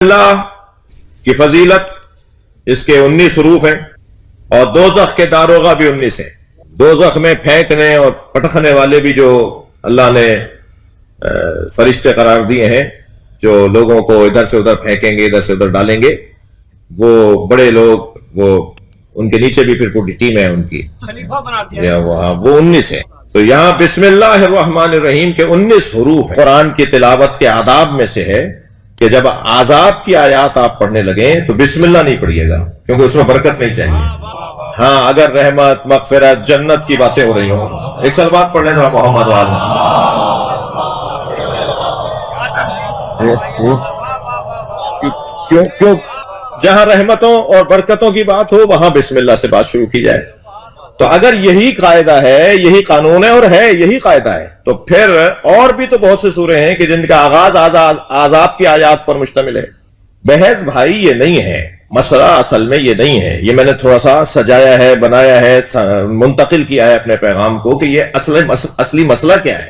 اللہ کی فضیلت اس کے 19 حروف ہیں اور دوزخ کے داروغہ بھی 19 ہیں. دوزخ میں پھینکنے اور پٹکنے والے بھی جو اللہ نے فرشتے قرار دیے ہیں جو لوگوں کو ادھر سے ادھر پھینکیں گے، ادھر سے ادھر ڈالیں گے، وہ بڑے لوگ، وہ ان کے نیچے بھی پھر پوری ٹیم ہے ان کی، خلیفہ بنا دیا وہ 19 ہے. تو یہاں بسم اللہ الرحمن الرحیم کے 19 حروف ہیں. قرآن کی تلاوت کے آداب میں سے ہے کہ جب عذاب کی آیات آپ پڑھنے لگیں تو بسم اللہ نہیں پڑھیے گا، کیونکہ اس میں برکت نہیں چاہیے. ہاں اگر رحمت، مغفرت، جنت کی باتیں ہو رہی ہوں. ایک سال بعد پڑھ لیں ذرا محمد کیوں جہاں رحمتوں اور برکتوں کی بات ہو وہاں بسم اللہ سے بات شروع کی جائے. تو اگر یہی قاعدہ ہے، یہی قانون ہے اور ہے یہی قاعدہ ہے، تو پھر اور بھی تو بہت سے سورے ہیں کہ جن کا آغاز عذاب کی آیات پر مشتمل ہے. بحث بھائی یہ نہیں ہے، مسئلہ اصل میں یہ نہیں ہے. یہ میں نے تھوڑا سا سجایا ہے، بنایا ہے، منتقل کیا ہے اپنے پیغام کو کہ یہ اصلی مسئلہ کیا ہے.